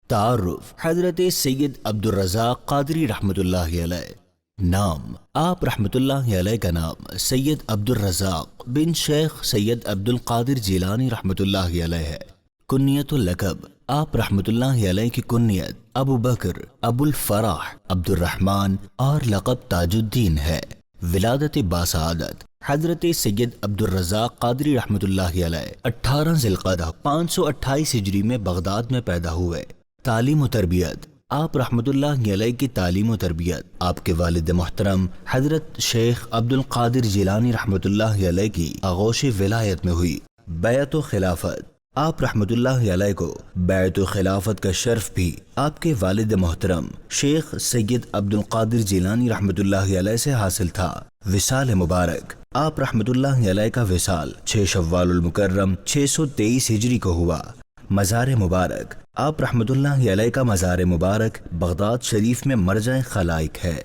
تعارف حضرت سید عبدالرزاق قادری رحمۃ اللہ علیہ۔ نام آپ رحمۃ اللہ علیہ کا نام سید عبدالرزاق بن شیخ سید عبدالقادر جیلانی رحمۃ اللہ علیہ ہے۔ کنیت اللقب آپ رحمۃ اللہ علیہ کی کنیت ابو بکر، ابو الفرح، عبد الرحمن اور لقب تاج الدین ہے۔ ولادت باسعادت حضرت سید عبدالرزاق قادری رحمۃ اللہ علیہ 18 ذی القعدہ 528 ہجری میں بغداد میں پیدا ہوئے۔ تعلیم و تربیت آپ رحمۃ اللہ علیہ کی تعلیم و تربیت آپ کے والد محترم حضرت شیخ عبد القادر جیلانی رحمۃ اللہ علیہ کی آغوش ولایت میں ہوئی۔ بیعت و خلافت آپ رحمۃ اللہ علیہ کو بیعت و خلافت کا شرف بھی آپ کے والد محترم شیخ سید عبد القادر جیلانی رحمۃ اللہ علیہ سے حاصل تھا۔ وصال مبارک آپ رحمۃ اللہ علیہ کا وصال 6 شوال المکرم 623 ہجری کو ہوا۔ مزار مبارک آپ رحمۃ اللہ علیہ کا مزار مبارک بغداد شریف میں مرجع خلائق ہے۔